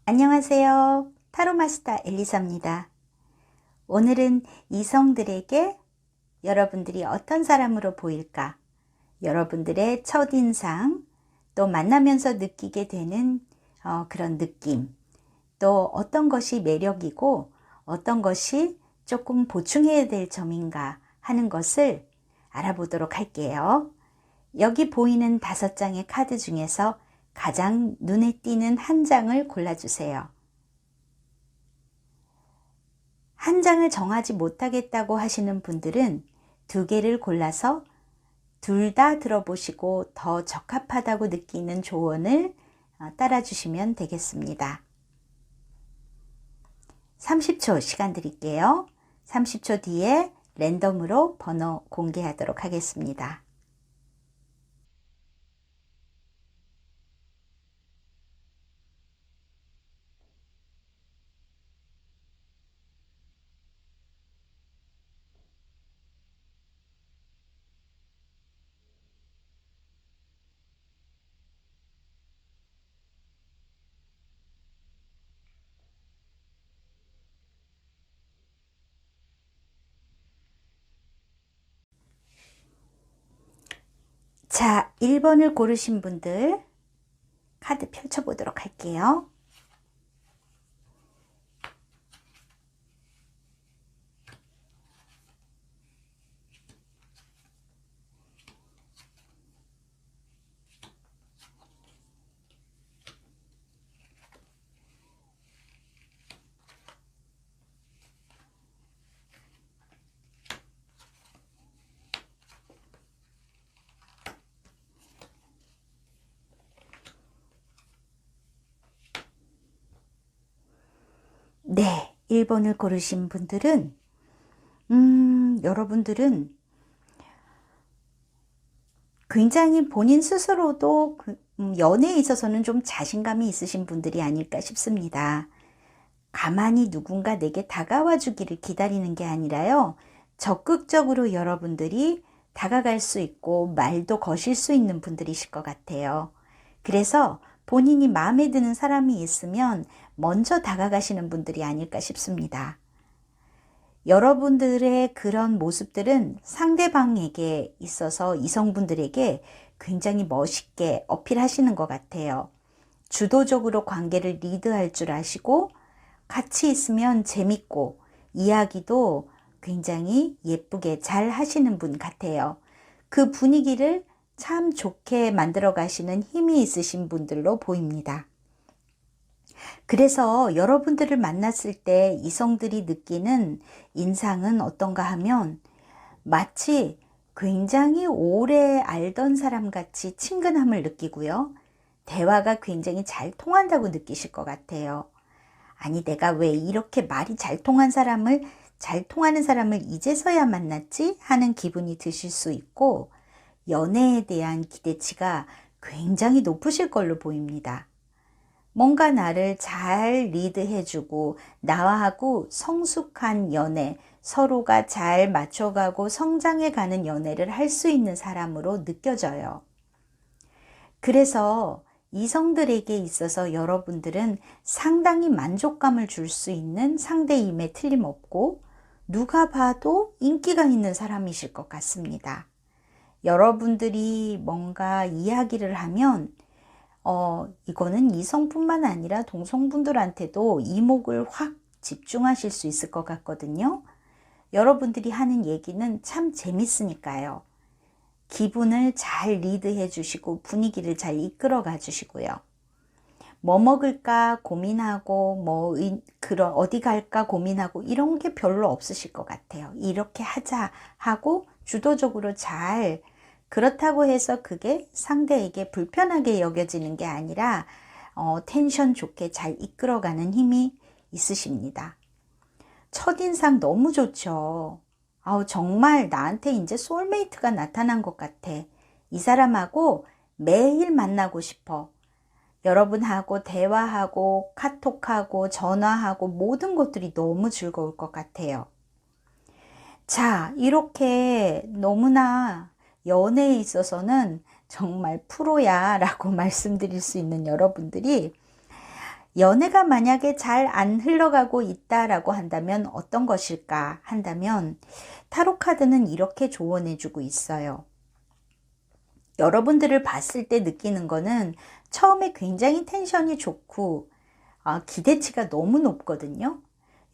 안녕하세요. 타로마스터 엘리사입니다. 오늘은 이성들에게 여러분들이 어떤 사람으로 보일까? 여러분들의 첫인상, 또 만나면서 느끼게 되는 그런 느낌, 또 어떤 것이 매력이고 어떤 것이 조금 보충해야 될 점인가 하는 것을 알아보도록 할게요. 여기 보이는 5장의 카드 중에서 가장 눈에 띄는 한 장을 골라주세요. 한 장을 정하지 못하겠다고 하시는 분들은 2개를 골라서 둘 다 들어보시고 더 적합하다고 느끼는 조언을 따라주시면 되겠습니다. 30초 시간 드릴게요. 30초 뒤에 랜덤으로 번호 공개하도록 하겠습니다. 자, 1번을 고르신 분들 카드 펼쳐보도록 할게요. 네, 1번을 고르신 분들은 여러분들은 굉장히 본인 스스로도 연애에 있어서는 좀 자신감이 있으신 분들이 아닐까 싶습니다. 가만히 누군가 내게 다가와 주기를 기다리는 게 아니라요, 적극적으로 여러분들이 다가갈 수 있고 말도 거실 수 있는 분들이실 것 같아요. 그래서 본인이 마음에 드는 사람이 있으면 먼저 다가가시는 분들이 아닐까 싶습니다. 여러분들의 그런 모습들은 상대방에게 있어서 이성분들에게 굉장히 멋있게 어필하시는 것 같아요. 주도적으로 관계를 리드할 줄 아시고 같이 있으면 재밌고 이야기도 굉장히 예쁘게 잘 하시는 분 같아요. 그 분위기를 참 좋게 만들어 가시는 힘이 있으신 분들로 보입니다. 그래서 여러분들을 만났을 때 이성들이 느끼는 인상은 어떤가 하면 마치 굉장히 오래 알던 사람 같이 친근함을 느끼고요. 대화가 굉장히 잘 통한다고 느끼실 것 같아요. 아니, 내가 왜 이렇게 말이 잘 통하는 사람을 이제서야 만났지? 하는 기분이 드실 수 있고, 연애에 대한 기대치가 굉장히 높으실 걸로 보입니다. 뭔가 나를 잘 리드해주고 나하고 성숙한 연애, 서로가 잘 맞춰가고 성장해가는 연애를 할 수 있는 사람으로 느껴져요. 그래서 이성들에게 있어서 여러분들은 상당히 만족감을 줄 수 있는 상대임에 틀림없고 누가 봐도 인기가 있는 사람이실 것 같습니다. 여러분들이 뭔가 이야기를 하면 이거는 이성뿐만 아니라 동성분들한테도 이목을 확 집중하실 수 있을 것 같거든요. 여러분들이 하는 얘기는 참 재밌으니까요. 기분을 잘 리드해 주시고 분위기를 잘 이끌어 가 주시고요. 뭐 먹을까 고민하고 어디 갈까 고민하고 이런 게 별로 없으실 것 같아요. 이렇게 하자 하고 주도적으로 잘, 그렇다고 해서 그게 상대에게 불편하게 여겨지는 게 아니라 텐션 좋게 잘 이끌어가는 힘이 있으십니다. 첫인상 너무 좋죠. 정말 나한테 이제 소울메이트가 나타난 것 같아. 이 사람하고 매일 만나고 싶어. 여러분하고 대화하고 카톡하고 전화하고 모든 것들이 너무 즐거울 것 같아요. 자, 이렇게 너무나 연애에 있어서는 정말 프로야 라고 말씀드릴 수 있는 여러분들이, 연애가 만약에 잘 안 흘러가고 있다라고 한다면 어떤 것일까 한다면, 타로 카드는 이렇게 조언해 주고 있어요. 여러분들을 봤을 때 느끼는 거는 처음에 굉장히 텐션이 좋고 기대치가 너무 높거든요.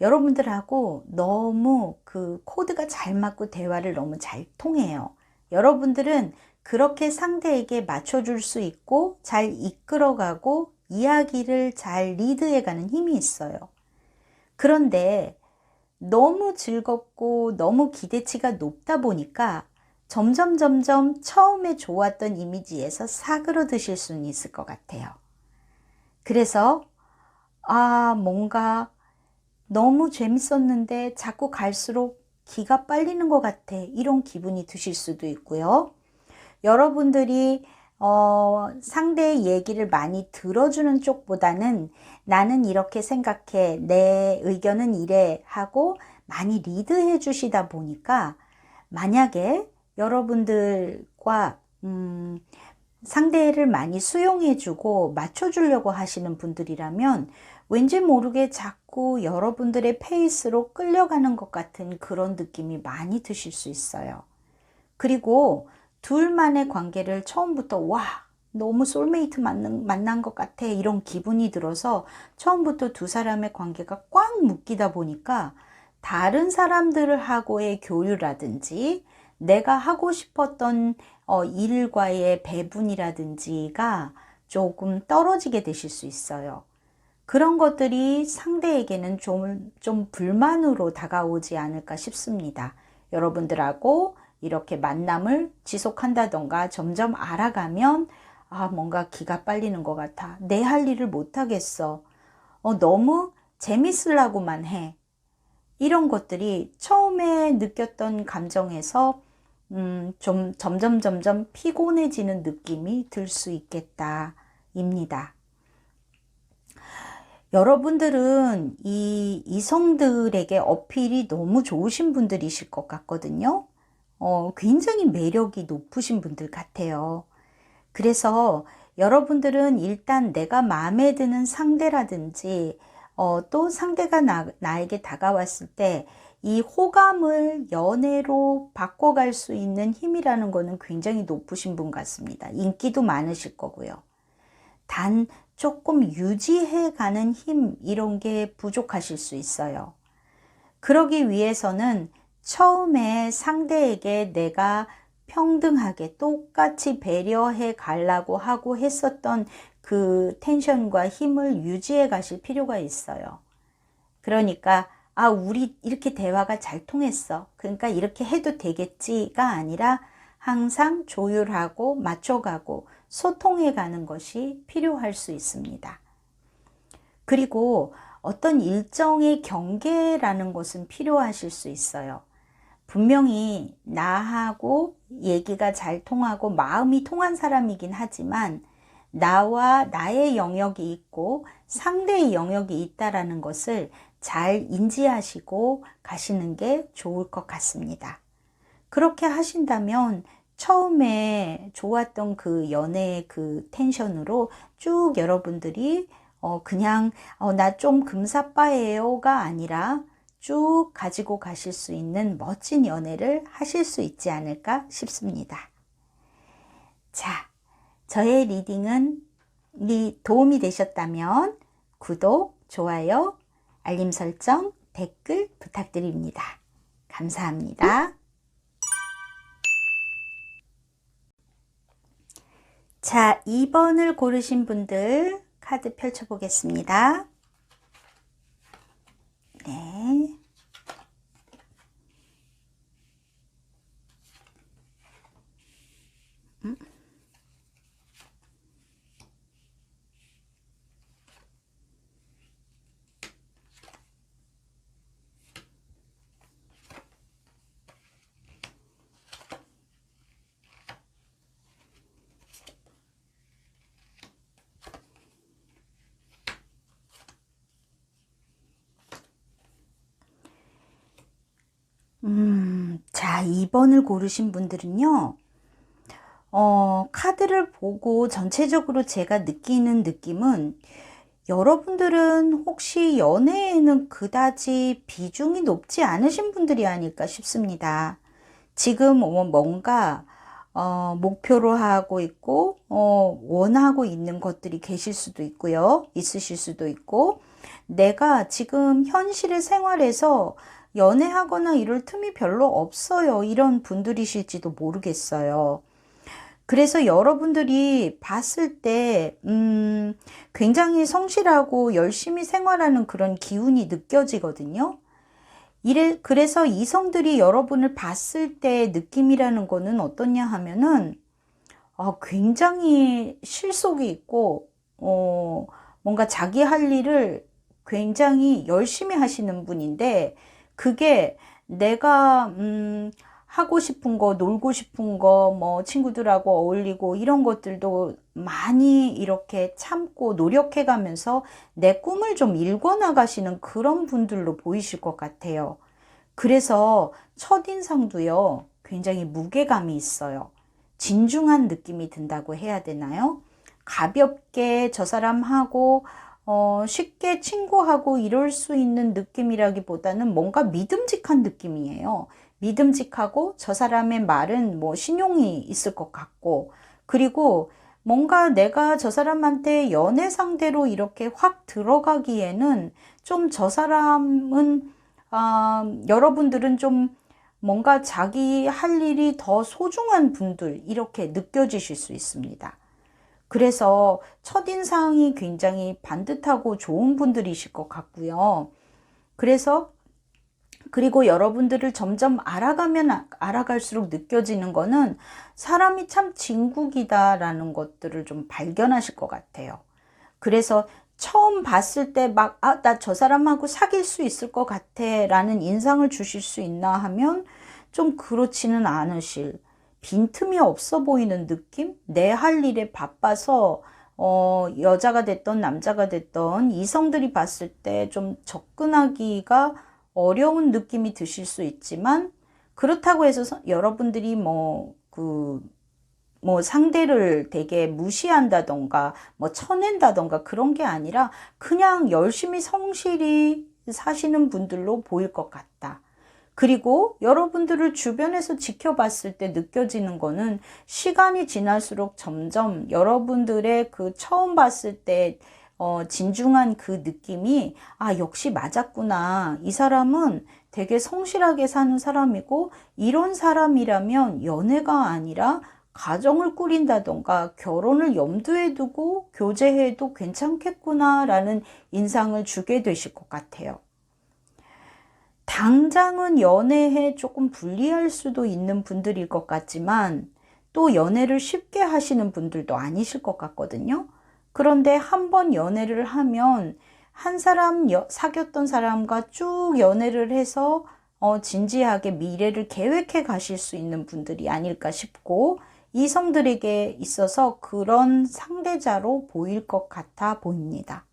여러분들하고 너무 그 코드가 잘 맞고 대화를 너무 잘 통해요. 여러분들은 그렇게 상대에게 맞춰줄 수 있고 잘 이끌어가고 이야기를 잘 리드해가는 힘이 있어요. 그런데 너무 즐겁고 너무 기대치가 높다 보니까 점점 처음에 좋았던 이미지에서 사그러드실 수는 있을 것 같아요. 그래서 뭔가 너무 재밌었는데 자꾸 갈수록 기가 빨리는 것 같아, 이런 기분이 드실 수도 있고요. 여러분들이 상대의 얘기를 많이 들어주는 쪽보다는 나는 이렇게 생각해, 내 의견은 이래 하고 많이 리드해 주시다 보니까, 만약에 여러분들과 상대를 많이 수용해 주고 맞춰 주려고 하시는 분들이라면 왠지 모르게 자꾸 여러분들의 페이스로 끌려가는 것 같은 그런 느낌이 많이 드실 수 있어요. 그리고 둘만의 관계를 처음부터 와, 너무 소울메이트 만난 것 같아, 이런 기분이 들어서 처음부터 두 사람의 관계가 꽉 묶이다 보니까 다른 사람들하고의 교류라든지 내가 하고 싶었던 일과의 배분이라든지가 조금 떨어지게 되실 수 있어요. 그런 것들이 상대에게는 좀 불만으로 다가오지 않을까 싶습니다. 여러분들하고 이렇게 만남을 지속한다던가 점점 알아가면 뭔가 기가 빨리는 것 같아. 내 할 일을 못하겠어. 너무 재밌으려고만 해. 이런 것들이 처음에 느꼈던 감정에서 좀 점점 피곤해지는 느낌이 들 수 있겠다 입니다. 여러분들은 이 이성들에게 어필이 너무 좋으신 분들이실 것 같거든요. 굉장히 매력이 높으신 분들 같아요. 그래서 여러분들은 일단 내가 마음에 드는 상대라든지 또 상대가 나에게 다가왔을 때 이 호감을 연애로 바꿔갈 수 있는 힘이라는 거는 굉장히 높으신 분 같습니다. 인기도 많으실 거고요. 단 조금 유지해가는 힘, 이런 게 부족하실 수 있어요. 그러기 위해서는 처음에 상대에게 내가 평등하게 똑같이 배려해 가려고 하고 했었던 그 텐션과 힘을 유지해 가실 필요가 있어요. 그러니까 우리 이렇게 대화가 잘 통했어, 그러니까 이렇게 해도 되겠지가 아니라 항상 조율하고 맞춰가고 소통해 가는 것이 필요할 수 있습니다. 그리고 어떤 일정의 경계라는 것은 필요하실 수 있어요. 분명히 나하고 얘기가 잘 통하고 마음이 통한 사람이긴 하지만 나와 나의 영역이 있고 상대의 영역이 있다라는 것을 잘 인지하시고 가시는 게 좋을 것 같습니다. 그렇게 하신다면 처음에 좋았던 그 연애의 그 텐션으로 쭉 여러분들이 그냥 나 좀 금사빠예요가 아니라 쭉 가지고 가실 수 있는 멋진 연애를 하실 수 있지 않을까 싶습니다. 자, 저의 리딩은 도움이 되셨다면 구독, 좋아요, 알림 설정, 댓글 부탁드립니다. 감사합니다. 자, 2번을 고르신 분들 카드 펼쳐보겠습니다. 네. 자, 2번을 고르신 분들은요, 카드를 보고 전체적으로 제가 느끼는 느낌은 여러분들은 혹시 연애에는 그다지 비중이 높지 않으신 분들이 아닐까 싶습니다. 지금 뭔가 목표로 하고 있고 원하고 있는 것들이 계실 수도 있고요. 있으실 수도 있고 내가 지금 현실의 생활에서 연애하거나 이럴 틈이 별로 없어요, 이런 분들이실지도 모르겠어요. 그래서 여러분들이 봤을 때 굉장히 성실하고 열심히 생활하는 그런 기운이 느껴지거든요. 그래서 이성들이 여러분을 봤을 때 느낌이라는 거는 어떠냐 하면은 굉장히 실속이 있고 뭔가 자기 할 일을 굉장히 열심히 하시는 분인데, 그게 내가 하고 싶은 거, 놀고 싶은 거, 뭐 친구들하고 어울리고 이런 것들도 많이 이렇게 참고 노력해 가면서 내 꿈을 좀 일궈 나가시는 그런 분들로 보이실 것 같아요. 그래서 첫인상도요, 굉장히 무게감이 있어요. 진중한 느낌이 든다고 해야 되나요? 가볍게 저 사람하고 쉽게 친구하고 이럴 수 있는 느낌이라기보다는 뭔가 믿음직한 느낌이에요. 믿음직하고 저 사람의 말은 뭐 신용이 있을 것 같고, 그리고 뭔가 내가 저 사람한테 연애 상대로 이렇게 확 들어가기에는 좀 저 사람은, 여러분들은 좀 뭔가 자기 할 일이 더 소중한 분들, 이렇게 느껴지실 수 있습니다. 그래서 첫인상이 굉장히 반듯하고 좋은 분들이실 것 같고요. 그래서 그리고 여러분들을 점점 알아가면 알아갈수록 느껴지는 거는 사람이 참 진국이다라는 것들을 좀 발견하실 것 같아요. 그래서 처음 봤을 때 막, 나 저 사람하고 사귈 수 있을 것 같아 라는 인상을 주실 수 있나 하면 좀 그렇지는 않으실, 빈틈이 없어 보이는 느낌? 내 할 일에 바빠서 여자가 됐던 남자가 됐던 이성들이 봤을 때 좀 접근하기가 어려운 느낌이 드실 수 있지만, 그렇다고 해서 여러분들이 상대를 되게 무시한다던가 쳐낸다던가 그런 게 아니라 그냥 열심히 성실히 사시는 분들로 보일 것 같다. 그리고 여러분들을 주변에서 지켜봤을 때 느껴지는 거는 시간이 지날수록 점점 여러분들의 그 처음 봤을 때 진중한 그 느낌이, 역시 맞았구나. 이 사람은 되게 성실하게 사는 사람이고, 이런 사람이라면 연애가 아니라 가정을 꾸린다던가 결혼을 염두에 두고 교제해도 괜찮겠구나라는 인상을 주게 되실 것 같아요. 당장은 연애에 조금 불리할 수도 있는 분들일 것 같지만, 또 연애를 쉽게 하시는 분들도 아니실 것 같거든요. 그런데 한번 연애를 하면 한 사람 사귀었던 사람과 쭉 연애를 해서 진지하게 미래를 계획해 가실 수 있는 분들이 아닐까 싶고, 이성들에게 있어서 그런 상대자로 보일 것 같아 보입니다.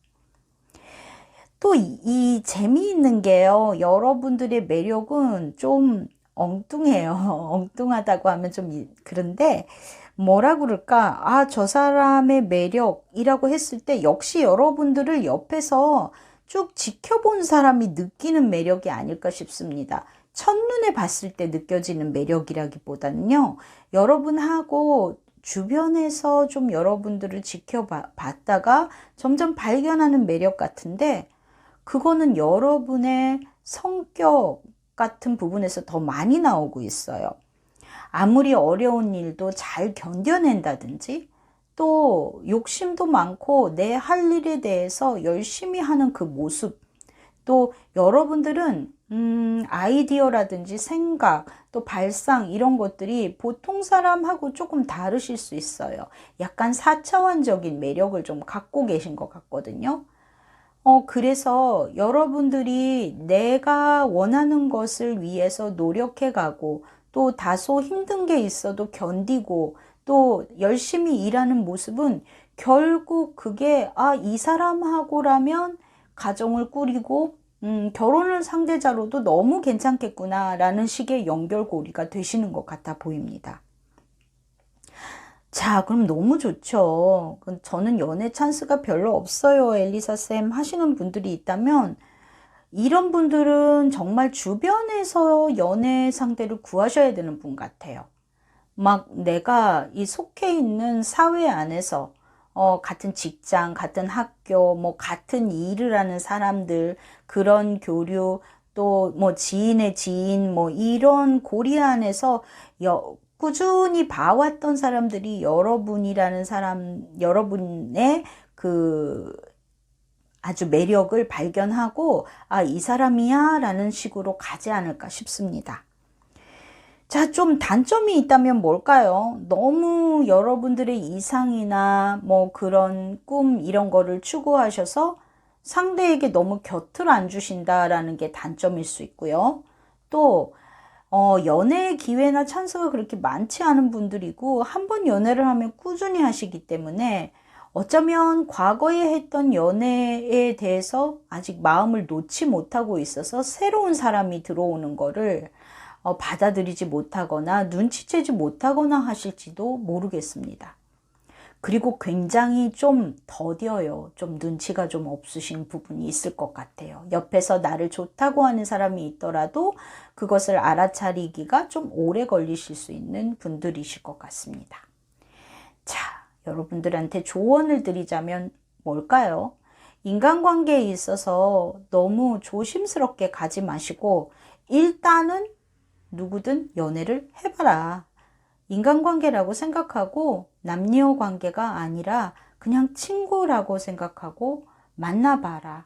또 이 재미있는 게요, 여러분들의 매력은 좀 엉뚱해요. 엉뚱하다고 하면 좀 그런데, 뭐라 그럴까? 저 사람의 매력이라고 했을 때 역시 여러분들을 옆에서 쭉 지켜본 사람이 느끼는 매력이 아닐까 싶습니다. 첫눈에 봤을 때 느껴지는 매력이라기보다는요, 여러분하고 주변에서 좀 여러분들을 지켜봤다가 점점 발견하는 매력 같은데, 그거는 여러분의 성격 같은 부분에서 더 많이 나오고 있어요. 아무리 어려운 일도 잘 견뎌낸다든지, 또 욕심도 많고 내 할 일에 대해서 열심히 하는 그 모습, 또 여러분들은 아이디어라든지 생각, 또 발상, 이런 것들이 보통 사람하고 조금 다르실 수 있어요. 약간 4차원적인 매력을 좀 갖고 계신 것 같거든요. 그래서 여러분들이 내가 원하는 것을 위해서 노력해가고, 또 다소 힘든 게 있어도 견디고, 또 열심히 일하는 모습은 결국 그게, 이 사람하고라면 가정을 꾸리고, 결혼을 상대자로도 너무 괜찮겠구나라는 식의 연결고리가 되시는 것 같아 보입니다. 자, 그럼 너무 좋죠. 저는 연애 찬스가 별로 없어요, 엘리사쌤 하시는 분들이 있다면, 이런 분들은 정말 주변에서 연애 상대를 구하셔야 되는 분 같아요. 막 내가 이 속해 있는 사회 안에서 같은 직장, 같은 학교, 같은 일을 하는 사람들, 그런 교류, 또 지인의 지인, 이런 고리 안에서 꾸준히 봐왔던 사람들이 여러분의 그 아주 매력을 발견하고, 이 사람이야 라는 식으로 가지 않을까 싶습니다. 자, 좀 단점이 있다면 뭘까요? 너무 여러분들의 이상이나 그런 꿈 이런 거를 추구하셔서 상대에게 너무 곁을 안 주신다라는 게 단점일 수 있고요. 또 연애의 기회나 찬스가 그렇게 많지 않은 분들이고, 한번 연애를 하면 꾸준히 하시기 때문에 어쩌면 과거에 했던 연애에 대해서 아직 마음을 놓지 못하고 있어서 새로운 사람이 들어오는 거를 받아들이지 못하거나 눈치채지 못하거나 하실지도 모르겠습니다. 그리고 굉장히 좀 더뎌요. 좀 눈치가 좀 없으신 부분이 있을 것 같아요. 옆에서 나를 좋다고 하는 사람이 있더라도 그것을 알아차리기가 좀 오래 걸리실 수 있는 분들이실 것 같습니다. 자, 여러분들한테 조언을 드리자면 뭘까요? 인간관계에 있어서 너무 조심스럽게 가지 마시고 일단은 누구든 연애를 해봐라. 인간관계라고 생각하고 남녀 관계가 아니라 그냥 친구라고 생각하고 만나봐라.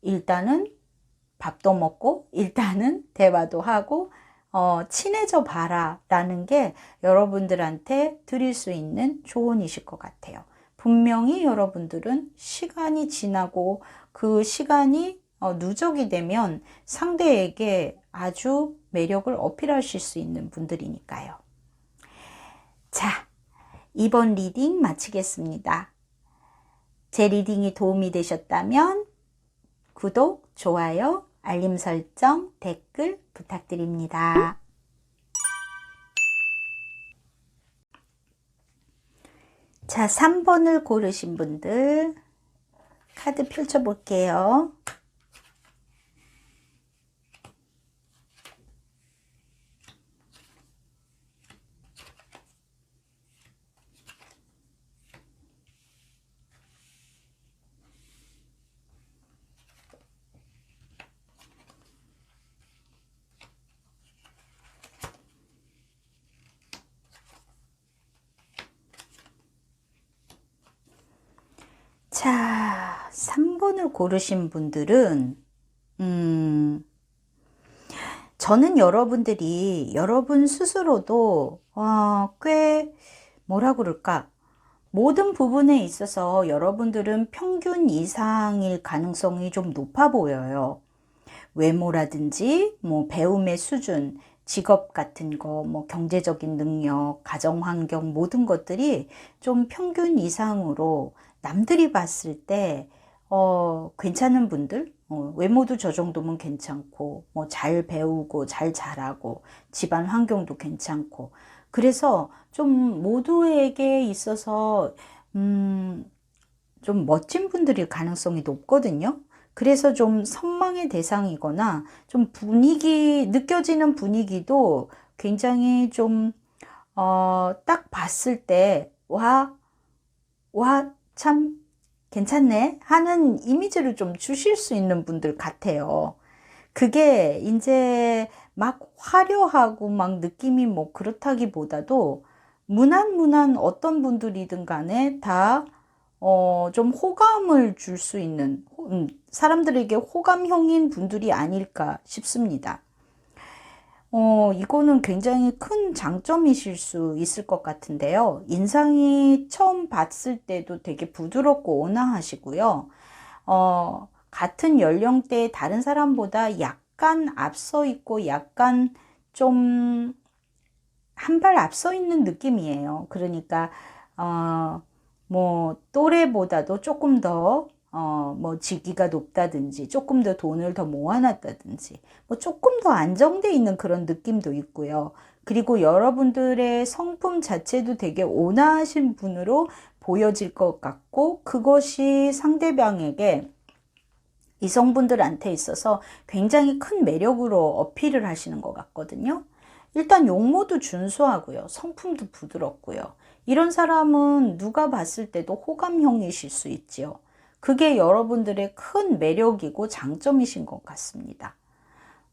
일단은 밥도 먹고 일단은 대화도 하고 친해져 봐라 라는 게 여러분들한테 드릴 수 있는 조언이실 것 같아요. 분명히 여러분들은 시간이 지나고 그 시간이 누적이 되면 상대에게 아주 매력을 어필하실 수 있는 분들이니까요. 자, 이번 리딩 마치겠습니다. 제 리딩이 도움이 되셨다면 구독, 좋아요, 알림 설정, 댓글 부탁드립니다. 자, 3번을 고르신 분들 카드 펼쳐볼게요. 자, 3번을 고르신 분들은 저는 여러분들이 여러분 스스로도 꽤 뭐라 그럴까, 모든 부분에 있어서 여러분들은 평균 이상일 가능성이 좀 높아 보여요. 외모라든지 뭐 배움의 수준, 직업 같은 거, 뭐 경제적인 능력, 가정 환경 모든 것들이 좀 평균 이상으로 남들이 봤을 때 괜찮은 분들, 외모도 저 정도면 괜찮고 뭐 잘 배우고 잘 자라고 집안 환경도 괜찮고, 그래서 좀 모두에게 있어서 좀 멋진 분들일 가능성이 높거든요. 그래서 좀 선망의 대상이거나 좀 느껴지는 분위기도 굉장히 좀 딱 봤을 때 참 괜찮네 하는 이미지를 좀 주실 수 있는 분들 같아요. 그게 이제 막 화려하고 막 느낌이 뭐 그렇다기보다도 무난 어떤 분들이든 간에 다 좀 호감을 줄 수 있는 사람들에게 호감형인 분들이 아닐까 싶습니다. 이거는 굉장히 큰 장점이실 수 있을 것 같은데요. 인상이 처음 봤을 때도 되게 부드럽고 온화하시고요. 같은 연령대의 다른 사람보다 약간 앞서 있고 약간 좀 한 발 앞서 있는 느낌이에요. 그러니까 뭐 또래보다도 조금 더 뭐 직위가 높다든지 조금 더 돈을 더 모아놨다든지 뭐 조금 더 안정돼 있는 그런 느낌도 있고요. 그리고 여러분들의 성품 자체도 되게 온화하신 분으로 보여질 것 같고, 그것이 상대방에게 이성분들한테 있어서 굉장히 큰 매력으로 어필을 하시는 것 같거든요. 일단 용모도 준수하고요. 성품도 부드럽고요. 이런 사람은 누가 봤을 때도 호감형이실 수 있지요. 그게 여러분들의 큰 매력이고 장점이신 것 같습니다.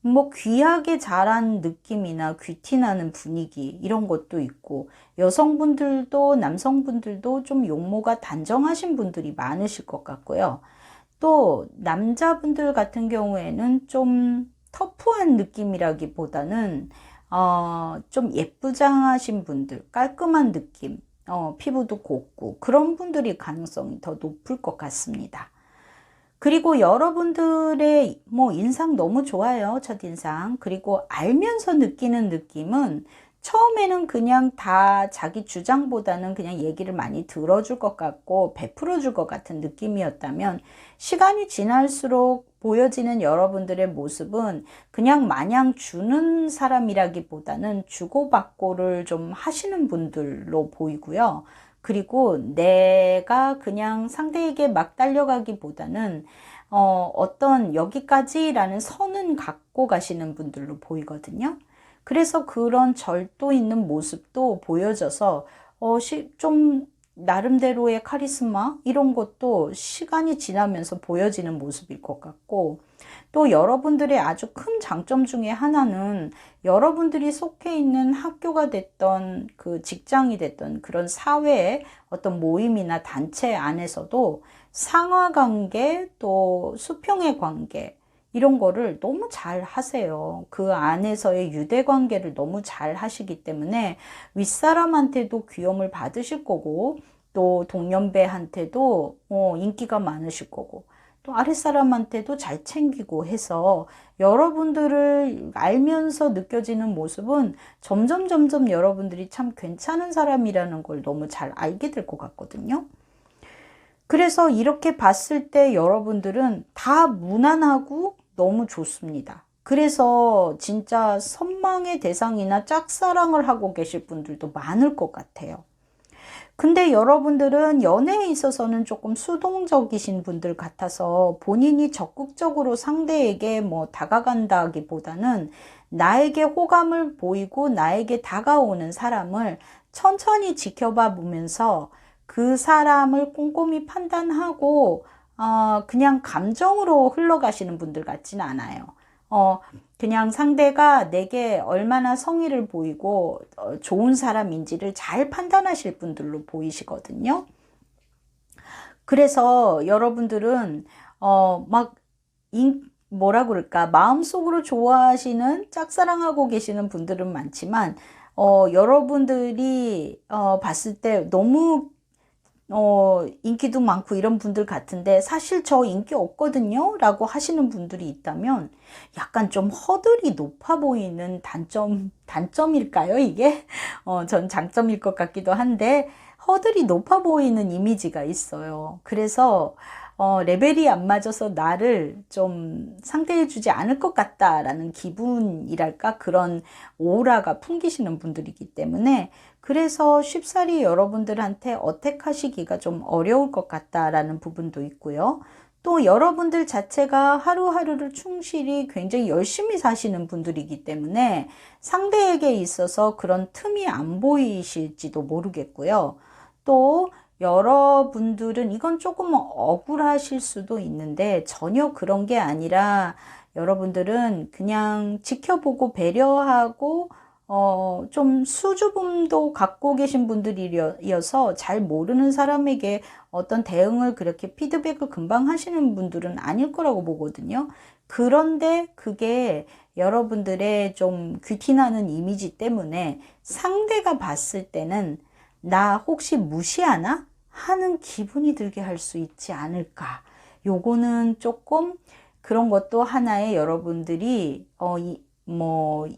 뭐 귀하게 자란 느낌이나 귀티나는 분위기 이런 것도 있고, 여성분들도 남성분들도 좀 용모가 단정하신 분들이 많으실 것 같고요. 또 남자분들 같은 경우에는 좀 터프한 느낌이라기보다는 좀 예쁘장하신 분들, 깔끔한 느낌, 피부도 곱고 그런 분들이 가능성이 더 높을 것 같습니다. 그리고 여러분들의 뭐 인상 너무 좋아요. 첫인상. 그리고 알면서 느끼는 느낌은 처음에는 그냥 다 자기 주장보다는 그냥 얘기를 많이 들어줄 것 같고 베풀어 줄 것 같은 느낌이었다면, 시간이 지날수록 보여지는 여러분들의 모습은 그냥 마냥 주는 사람이라기보다는 주고받고를 좀 하시는 분들로 보이고요. 그리고 내가 그냥 상대에게 막 달려가기보다는 어떤 여기까지라는 선은 갖고 가시는 분들로 보이거든요. 그래서 그런 절도 있는 모습도 보여져서 좀 나름대로의 카리스마 이런 것도 시간이 지나면서 보여지는 모습일 것 같고, 또 여러분들의 아주 큰 장점 중에 하나는 여러분들이 속해 있는 학교가 됐던 그 직장이 됐던 그런 사회의 어떤 모임이나 단체 안에서도 상하관계 또 수평의 관계 이런 거를 너무 잘 하세요. 그 안에서의 유대관계를 너무 잘 하시기 때문에 윗사람한테도 귀염을 받으실 거고, 또 동년배한테도 인기가 많으실 거고, 또 아랫사람한테도 잘 챙기고 해서 여러분들을 알면서 느껴지는 모습은 점점 여러분들이 참 괜찮은 사람이라는 걸 너무 잘 알게 될 것 같거든요. 그래서 이렇게 봤을 때 여러분들은 다 무난하고 너무 좋습니다. 그래서 진짜 선망의 대상이나 짝사랑을 하고 계실 분들도 많을 것 같아요. 근데 여러분들은 연애에 있어서는 조금 수동적이신 분들 같아서 본인이 적극적으로 상대에게 다가간다기보다는 나에게 호감을 보이고 나에게 다가오는 사람을 천천히 지켜봐 보면서 그 사람을 꼼꼼히 판단하고 그냥 감정으로 흘러가시는 분들 같지는 않아요. 그냥 상대가 내게 얼마나 성의를 보이고 좋은 사람인지를 잘 판단하실 분들로 보이시거든요. 그래서 여러분들은 뭐라 그럴까, 마음속으로 좋아하시는 짝사랑하고 계시는 분들은 많지만 여러분들이 봤을 때 너무 인기도 많고 이런 분들 같은데 사실 저 인기 없거든요 라고 하시는 분들이 있다면 약간 좀 허들이 높아 보이는 단점일까요 이게? 전 장점일 것 같기도 한데 허들이 높아 보이는 이미지가 있어요. 그래서 레벨이 안 맞아서 나를 좀 상대해 주지 않을 것 같다라는 기분이랄까, 그런 오라가 풍기시는 분들이기 때문에 그래서 쉽사리 여러분들한테 어택하시기가 좀 어려울 것 같다라는 부분도 있고요. 또 여러분들 자체가 하루하루를 충실히 굉장히 열심히 사시는 분들이기 때문에 상대에게 있어서 그런 틈이 안 보이실지도 모르겠고요. 또 여러분들은 이건 조금 억울하실 수도 있는데 전혀 그런 게 아니라 여러분들은 그냥 지켜보고 배려하고 좀 수줍음도 갖고 계신 분들이어서 잘 모르는 사람에게 어떤 대응을 그렇게 피드백을 금방 하시는 분들은 아닐 거라고 보거든요. 그런데 그게 여러분들의 좀 귀티나는 이미지 때문에 상대가 봤을 때는 나 혹시 무시하나? 하는 기분이 들게 할 수 있지 않을까. 요거는 조금 그런 것도 하나의 여러분들이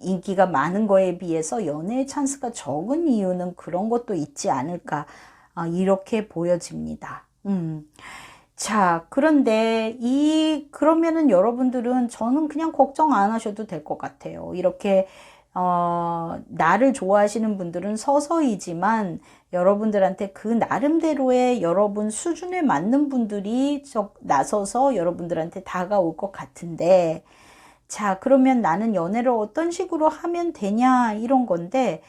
인기가 많은 거에 비해서 연애의 찬스가 적은 이유는 그런 것도 있지 않을까. 이렇게 보여집니다. 자, 그런데 그러면은 여러분들은 저는 그냥 걱정 안 하셔도 될 것 같아요. 이렇게 나를 좋아하시는 분들은 서서히지만 여러분들한테 그 나름대로의 여러분 수준에 맞는 분들이 나서서 여러분들한테 다가올 것 같은데, 자, 그러면 나는 연애를 어떤 식으로 하면 되냐 이런 건데,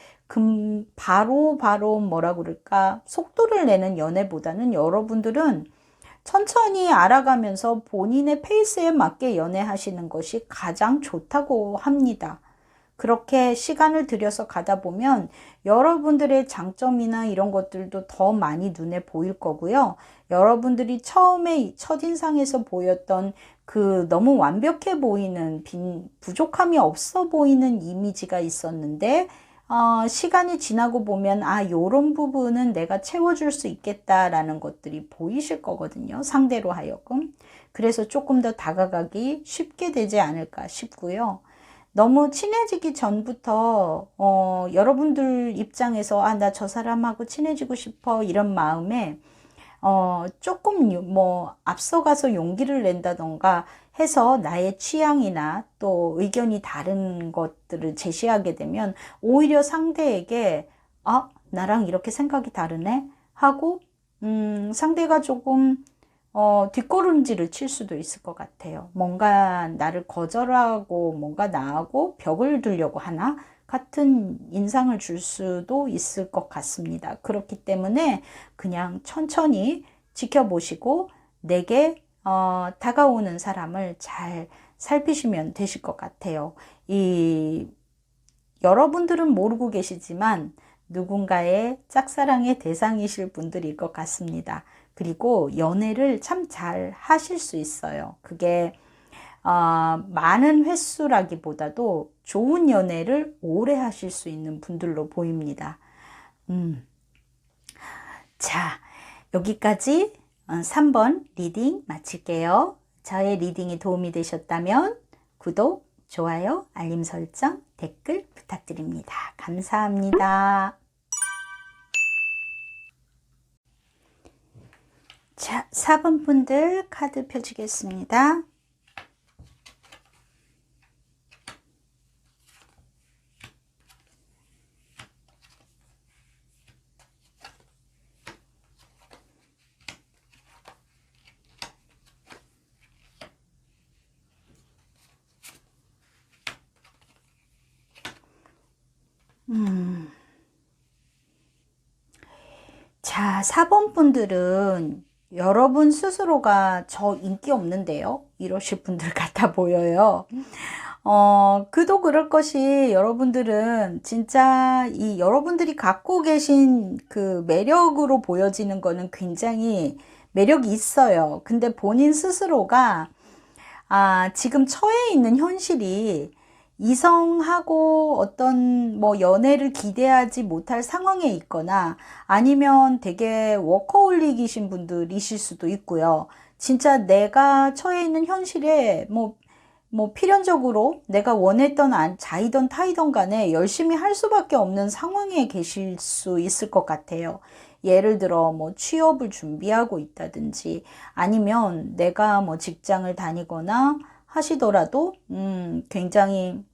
바로 뭐라 그럴까, 속도를 내는 연애보다는 여러분들은 천천히 알아가면서 본인의 페이스에 맞게 연애하시는 것이 가장 좋다고 합니다. 그렇게 시간을 들여서 가다 보면 여러분들의 장점이나 이런 것들도 더 많이 눈에 보일 거고요. 여러분들이 처음에 첫인상에서 보였던 그 너무 완벽해 보이는 부족함이 없어 보이는 이미지가 있었는데 시간이 지나고 보면 요런 부분은 내가 채워줄 수 있겠다라는 것들이 보이실 거거든요. 상대로 하여금. 그래서 조금 더 다가가기 쉽게 되지 않을까 싶고요. 너무 친해지기 전부터 여러분들 입장에서 나 저 사람하고 친해지고 싶어 이런 마음에 조금 앞서가서 용기를 낸다던가 해서 나의 취향이나 또 의견이 다른 것들을 제시하게 되면 오히려 상대에게 나랑 이렇게 생각이 다르네? 하고 상대가 조금 뒷걸음질을 칠 수도 있을 것 같아요. 뭔가 나를 거절하고 뭔가 나하고 벽을 두려고 하나 같은 인상을 줄 수도 있을 것 같습니다. 그렇기 때문에 그냥 천천히 지켜보시고 내게 다가오는 사람을 잘 살피시면 되실 것 같아요. 여러분들은 모르고 계시지만 누군가의 짝사랑의 대상이실 분들일 것 같습니다. 그리고 연애를 참 잘 하실 수 있어요. 그게 많은 횟수라기보다도 좋은 연애를 오래 하실 수 있는 분들로 보입니다. 자, 여기까지 3번 리딩 마칠게요. 저의 리딩이 도움이 되셨다면 구독, 좋아요, 알림 설정, 댓글 부탁드립니다. 감사합니다. 자, 4번 분들 카드 펴주겠습니다. 자, 4번 분들은 여러분 스스로가 저 인기 없는데요? 이러실 분들 같아 보여요. 그도 그럴 것이 여러분들은 진짜 여러분들이 갖고 계신 그 매력으로 보여지는 거는 굉장히 매력이 있어요. 근데 본인 스스로가 지금 처해 있는 현실이 이성하고 어떤 뭐 연애를 기대하지 못할 상황에 있거나 아니면 되게 워커홀릭이신 분들이실 수도 있고요. 진짜 내가 처해 있는 현실에 필연적으로 내가 원했던 자이던 타이던 간에 열심히 할 수밖에 없는 상황에 계실 수 있을 것 같아요. 예를 들어 뭐 취업을 준비하고 있다든지 아니면 내가 뭐 직장을 다니거나 하시더라도 굉장히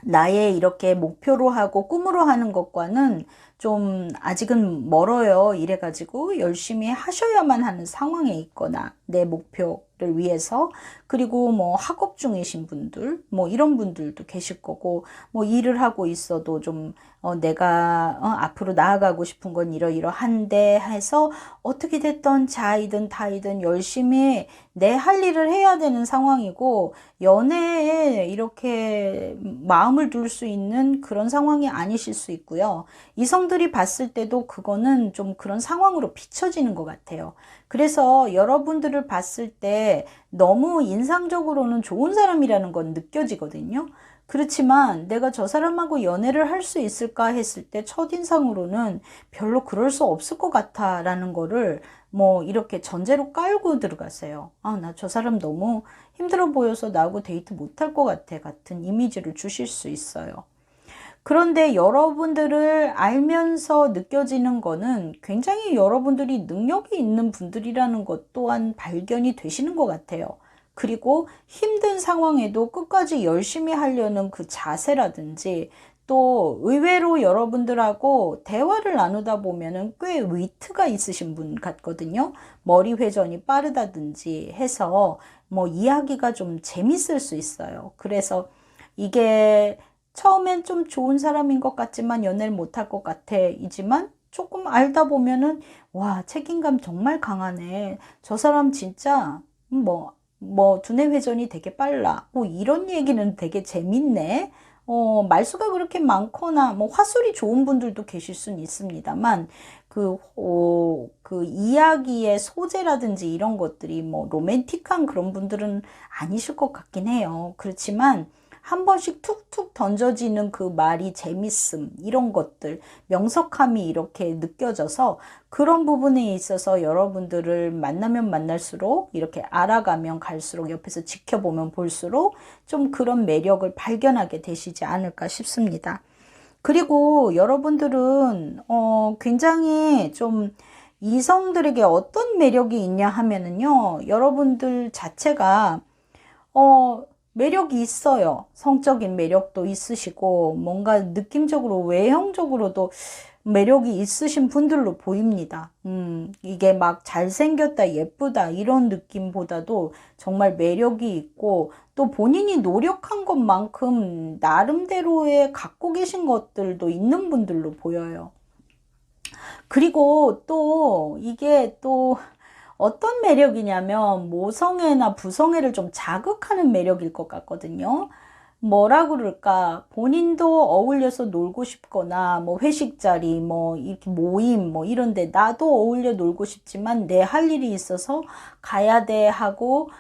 나의 이렇게 목표로 하고 꿈으로 하는 것과는 좀 아직은 멀어요. 이래가지고 열심히 하셔야만 하는 상황에 있거나 내 목표를 위해서 그리고 뭐 학업 중이신 분들 뭐 이런 분들도 계실 거고 뭐 일을 하고 있어도 좀 내가 앞으로 나아가고 싶은 건 이러이러한데 해서 어떻게 됐던 자이든 타이든 열심히 내 할 일을 해야 되는 상황이고 연애에 이렇게 마음을 둘 수 있는 그런 상황이 아니실 수 있고요. 이성들이 봤을 때도 그거는 좀 그런 상황으로 비춰지는 것 같아요. 그래서 여러분들을 봤을 때 너무 인상적으로는 좋은 사람이라는 건 느껴지거든요. 그렇지만 내가 저 사람하고 연애를 할 수 있을까 했을 때 첫인상으로는 별로 그럴 수 없을 것 같아 라는 거를 뭐 이렇게 전제로 깔고 들어갔어요. 나 저 사람 너무 힘들어 보여서 나하고 데이트 못할 것 같아 같은 이미지를 주실 수 있어요. 그런데 여러분들을 알면서 느껴지는 거는 굉장히 여러분들이 능력이 있는 분들이라는 것 또한 발견이 되시는 것 같아요. 그리고 힘든 상황에도 끝까지 열심히 하려는 그 자세라든지 또 의외로 여러분들하고 대화를 나누다 보면은 꽤 위트가 있으신 분 같거든요. 머리 회전이 빠르다든지 해서 뭐 이야기가 좀 재밌을 수 있어요. 그래서 이게 처음엔 좀 좋은 사람인 것 같지만 연애를 못할 것 같아. 이지만 조금 알다 보면은 와, 책임감 정말 강하네. 저 사람 진짜 두뇌 회전이 되게 빨라. 이런 얘기는 되게 재밌네. 말수가 그렇게 많거나 뭐 화술이 좋은 분들도 계실 수는 있습니다만 그 이야기의 소재라든지 이런 것들이 뭐 로맨틱한 그런 분들은 아니실 것 같긴 해요. 그렇지만 한 번씩 툭툭 던져지는 그 말이 재밌음 이런 것들 명석함이 이렇게 느껴져서 그런 부분에 있어서 여러분들을 만나면 만날수록 이렇게 알아가면 갈수록 옆에서 지켜보면 볼수록 좀 그런 매력을 발견하게 되시지 않을까 싶습니다. 그리고 여러분들은 굉장히 좀 이성들에게 어떤 매력이 있냐 하면은요 여러분들 자체가 매력이 있어요. 성적인 매력도 있으시고 뭔가 느낌적으로 외형적으로도 매력이 있으신 분들로 보입니다. 이게 막 잘생겼다, 예쁘다 이런 느낌보다도 정말 매력이 있고 또 본인이 노력한 것만큼 나름대로의 갖고 계신 것들도 있는 분들로 보여요. 그리고 또 이게 또 어떤 매력이냐면 모성애나 부성애를 좀 자극하는 매력일 것 같거든요. 뭐라 그럴까? 본인도 어울려서 놀고 싶거나 뭐 회식 자리 뭐 이렇게 모임 뭐 이런데 나도 어울려 놀고 싶지만 내 할 일이 있어서 가야 돼 하고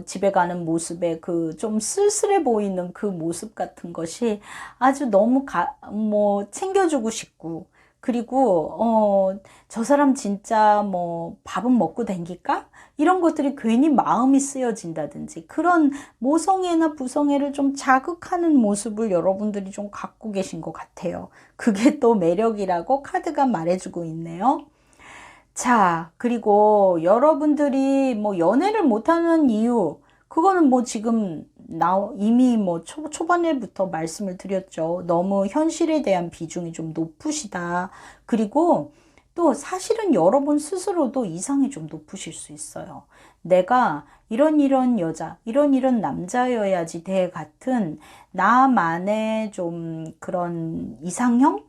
집에 가는 모습에 그 좀 쓸쓸해 보이는 그 모습 같은 것이 아주 너무 뭐 챙겨주고 싶고 그리고 저 사람 진짜 뭐 밥은 먹고 댕길까? 이런 것들이 괜히 마음이 쓰여진다든지 그런 모성애나 부성애를 좀 자극하는 모습을 여러분들이 좀 갖고 계신 것 같아요. 그게 또 매력이라고 카드가 말해주고 있네요. 자, 그리고 여러분들이 뭐 연애를 못하는 이유, 그거는 뭐 지금 이미 뭐 초반에부터 말씀을 드렸죠. 너무 현실에 대한 비중이 좀 높으시다. 그리고 또 사실은 여러분 스스로도 이상이 좀 높으실 수 있어요. 내가 이런 여자, 이런 남자여야지 대 같은 나만의 좀 그런 이상형,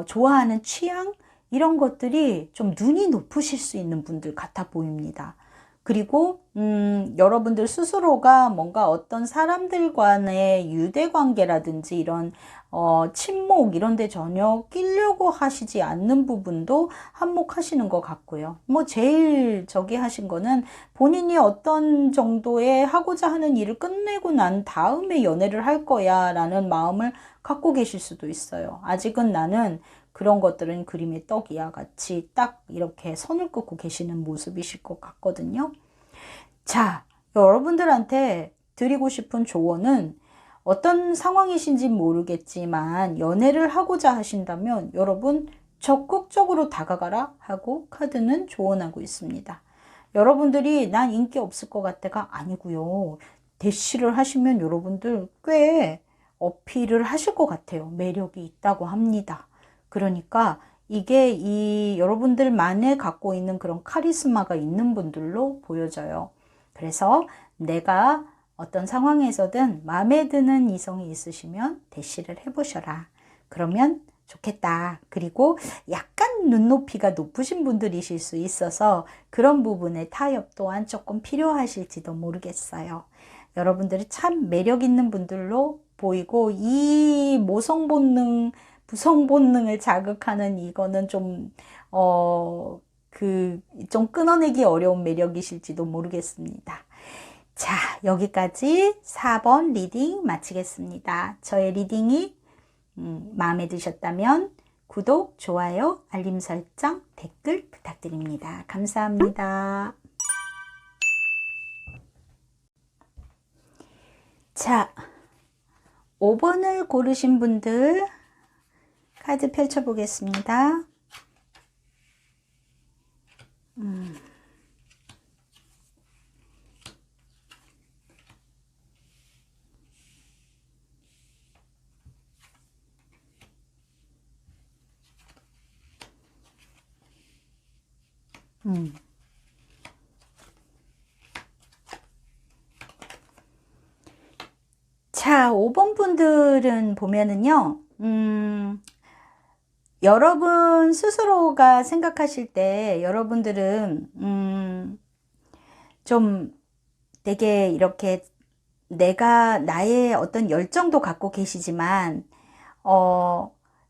좋아하는 취향, 이런 것들이 좀 눈이 높으실 수 있는 분들 같아 보입니다. 그리고 여러분들 스스로가 뭔가 어떤 사람들 간의 유대 관계라든지 이런 친목 이런 데 전혀 끼려고 하시지 않는 부분도 한몫하시는 것 같고요. 뭐 제일 저기 하신 거는 본인이 어떤 정도의 하고자 하는 일을 끝내고 난 다음에 연애를 할 거야 라는 마음을 갖고 계실 수도 있어요. 아직은 나는 그런 것들은 그림의 떡이야 같이 딱 이렇게 선을 긋고 계시는 모습이실 것 같거든요. 자, 여러분들한테 드리고 싶은 조언은 어떤 상황이신지 모르겠지만 연애를 하고자 하신다면 여러분 적극적으로 다가가라 하고 카드는 조언하고 있습니다. 여러분들이 난 인기 없을 것 같아가 아니고요. 대시를 하시면 여러분들 꽤 어필을 하실 것 같아요. 매력이 있다고 합니다. 그러니까 이게 여러분들만의 갖고 있는 그런 카리스마가 있는 분들로 보여져요. 그래서 내가 어떤 상황에서든 마음에 드는 이성이 있으시면 대시를 해보셔라. 그러면 좋겠다. 그리고 약간 눈높이가 높으신 분들이실 수 있어서 그런 부분에 타협 또한 조금 필요하실지도 모르겠어요. 여러분들이 참 매력 있는 분들로 보이고 이 모성 본능 부성 본능을 자극하는 이거는 좀 좀 끊어내기 어려운 매력이실지도 모르겠습니다. 자, 여기까지 4번 리딩 마치겠습니다. 저의 리딩이 마음에 드셨다면 구독, 좋아요, 알림 설정, 댓글 부탁드립니다. 감사합니다. 자, 5번을 고르신 분들 카드 펼쳐보겠습니다. 자, 5번 분들은 보면은요, 여러분 스스로가 생각하실 때 여러분들은 좀 되게 이렇게 나의 어떤 열정도 갖고 계시지만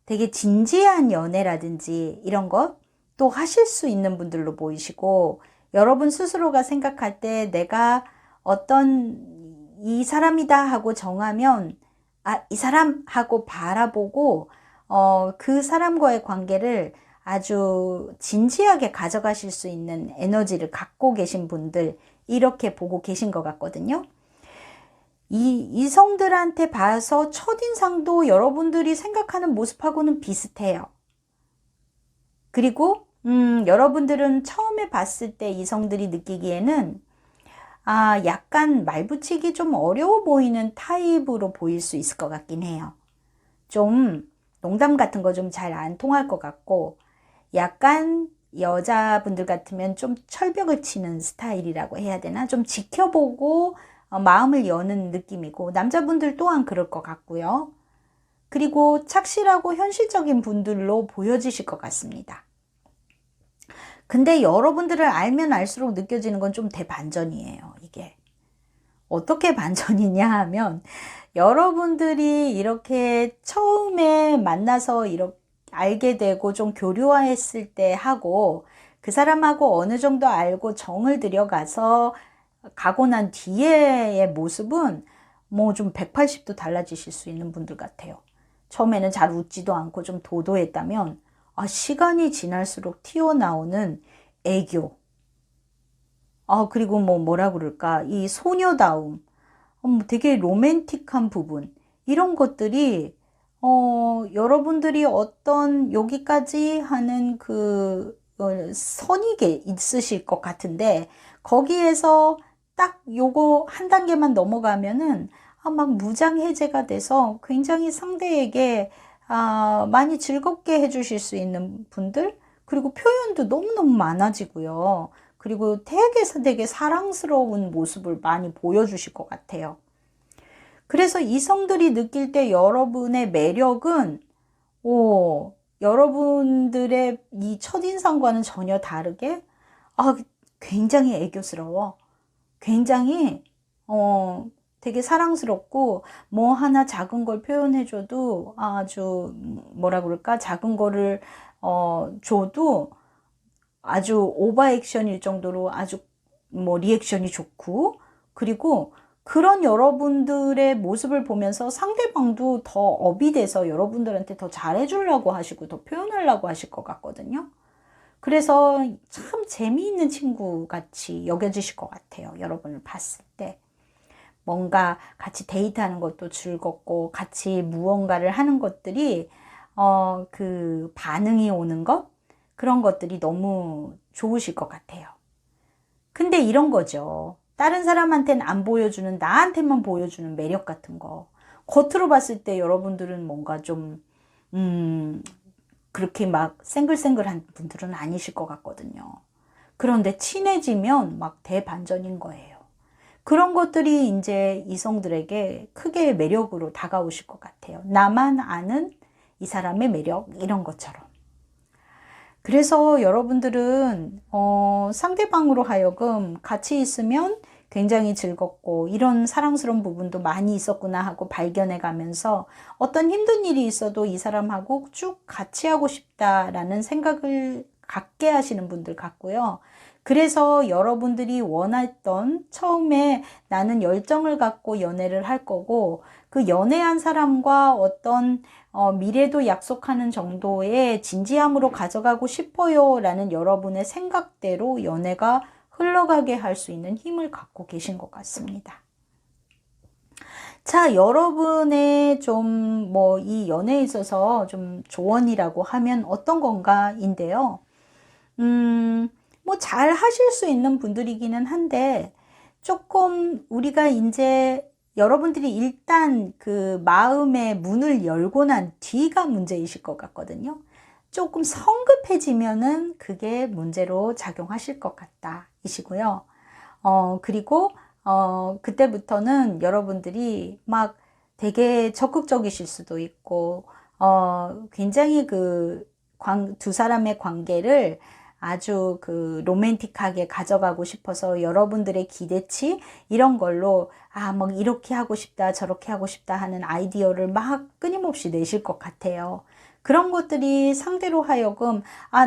되게 진지한 연애라든지 이런 것 또 하실 수 있는 분들로 보이시고 여러분 스스로가 생각할 때 내가 어떤 이 사람이다 하고 정하면 이 사람 하고 바라보고 그 사람과의 관계를 아주 진지하게 가져가실 수 있는 에너지를 갖고 계신 분들 이렇게 보고 계신 것 같거든요. 이 이성들한테 봐서 첫인상도 여러분들이 생각하는 모습하고는 비슷해요. 그리고 여러분들은 처음에 봤을 때 이성들이 느끼기에는 약간 말 붙이기 좀 어려워 보이는 타입으로 보일 수 있을 것 같긴 해요. 좀 농담 같은 거 좀 잘 안 통할 것 같고, 약간 여자분들 같으면 좀 철벽을 치는 스타일이라고 해야 되나? 좀 지켜보고 마음을 여는 느낌이고, 남자분들 또한 그럴 것 같고요. 그리고 착실하고 현실적인 분들로 보여지실 것 같습니다. 근데 여러분들을 알면 알수록 느껴지는 건 좀 대반전이에요, 이게. 어떻게 반전이냐 하면, 여러분들이 이렇게 처음에 만나서 이렇게 알게 되고 좀 교류했을 때 하고, 그 사람하고 어느 정도 알고 정을 들여가서 가고 난 뒤에의 모습은 뭐 좀 180도 달라지실 수 있는 분들 같아요. 처음에는 잘 웃지도 않고 좀 도도했다면, 시간이 지날수록 튀어나오는 애교, 그리고 뭐라 그럴까, 이 소녀다움, 되게 로맨틱한 부분, 이런 것들이, 여러분들이 어떤 여기까지 하는 선이 있으실 것 같은데, 거기에서 딱 요거 한 단계만 넘어가면은, 막 무장해제가 돼서 굉장히 상대에게, 많이 즐겁게 해주실 수 있는 분들, 그리고 표현도 너무너무 많아지고요. 그리고 되게 사랑스러운 모습을 많이 보여주실 것 같아요. 그래서 이성들이 느낄 때 여러분의 매력은, 여러분들의 이 첫인상과는 전혀 다르게, 굉장히 애교스러워. 굉장히, 되게 사랑스럽고, 뭐 하나 작은 걸 표현해줘도 아주, 뭐라 그럴까, 작은 거를, 줘도 아주 오버 액션일 정도로 아주 리액션이 좋고, 그리고 그런 여러분들의 모습을 보면서 상대방도 더 업이 돼서 여러분들한테 더 잘해주려고 하시고 더 표현하려고 하실 것 같거든요. 그래서 참 재미있는 친구 같이 여겨지실 것 같아요. 여러분을 봤을 때. 뭔가 같이 데이트하는 것도 즐겁고 같이 무언가를 하는 것들이 그 반응이 오는 것, 그런 것들이 너무 좋으실 것 같아요. 근데 이런 거죠. 다른 사람한테는 안 보여주는, 나한테만 보여주는 매력 같은 거. 겉으로 봤을 때 여러분들은 뭔가 좀, 그렇게 막 생글생글한 분들은 아니실 것 같거든요. 그런데 친해지면 막 대반전인 거예요. 그런 것들이 이제 이성들에게 크게 매력으로 다가오실 것 같아요. 나만 아는 이 사람의 매력, 이런 것처럼. 그래서 여러분들은 상대방으로 하여금 같이 있으면 굉장히 즐겁고 이런 사랑스러운 부분도 많이 있었구나 하고 발견해 가면서 어떤 힘든 일이 있어도 이 사람하고 쭉 같이 하고 싶다라는 생각을 갖게 하시는 분들 같고요. 그래서 여러분들이 원했던, 처음에 나는 열정을 갖고 연애를 할 거고 그 연애한 사람과 어떤 미래도 약속하는 정도의 진지함으로 가져가고 싶어요 라는 여러분의 생각대로 연애가 흘러가게 할 수 있는 힘을 갖고 계신 것 같습니다. 자, 여러분의 좀 이 연애에 있어서 좀 조언이라고 하면 어떤 건가인데요. 잘 하실 수 있는 분들이기는 한데, 조금 우리가 이제 여러분들이 일단 그 마음의 문을 열고 난 뒤가 문제이실 것 같거든요. 조금 성급해지면은 그게 문제로 작용하실 것 같다 이시고요. 그리고 그때부터는 여러분들이 막 되게 적극적이실 수도 있고, 굉장히 두 사람의 관계를 아주 로맨틱하게 가져가고 싶어서 여러분들의 기대치 이런 걸로 뭐 이렇게 하고 싶다 저렇게 하고 싶다 하는 아이디어를 막 끊임없이 내실 것 같아요. 그런 것들이 상대로 하여금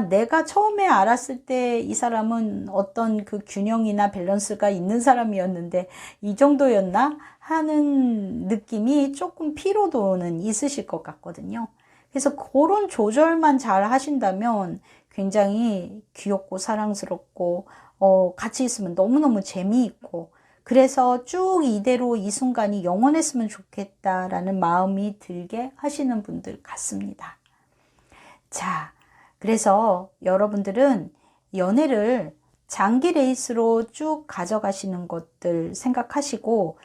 내가 처음에 알았을 때 이 사람은 어떤 그 균형이나 밸런스가 있는 사람이었는데 이 정도였나 하는 느낌이 조금 피로도는 있으실 것 같거든요. 그래서 그런 조절만 잘 하신다면 굉장히 귀엽고 사랑스럽고 같이 있으면 너무너무 재미있고, 그래서 쭉 이대로 이 순간이 영원했으면 좋겠다라는 마음이 들게 하시는 분들 같습니다. 자, 그래서 여러분들은 연애를 장기 레이스로 쭉 가져가시는 것들 생각하시고,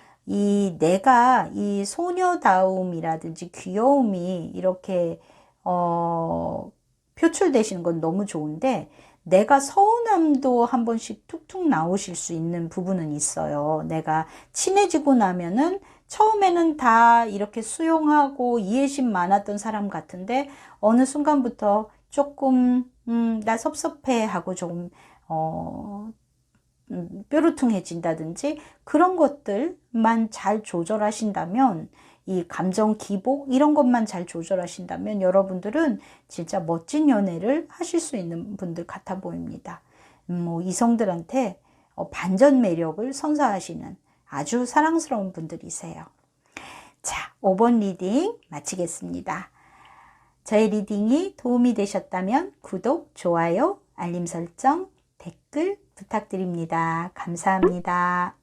내가 이 소녀다움이라든지 귀여움이 이렇게 표출되시는 건 너무 좋은데, 내가 서운함도 한 번씩 툭툭 나오실 수 있는 부분은 있어요. 내가 친해지고 나면은 처음에는 다 이렇게 수용하고 이해심 많았던 사람 같은데, 어느 순간부터 조금 나 섭섭해 하고 조금 뾰루퉁해진다든지 그런 것들만 잘 조절하신다면, 이 감정 기복 이런 것만 잘 조절하신다면 여러분들은 진짜 멋진 연애를 하실 수 있는 분들 같아 보입니다. 이성들한테 반전 매력을 선사하시는 아주 사랑스러운 분들이세요. 자, 5번 리딩 마치겠습니다. 저의 리딩이 도움이 되셨다면 구독, 좋아요, 알림 설정, 댓글 부탁드립니다. 감사합니다.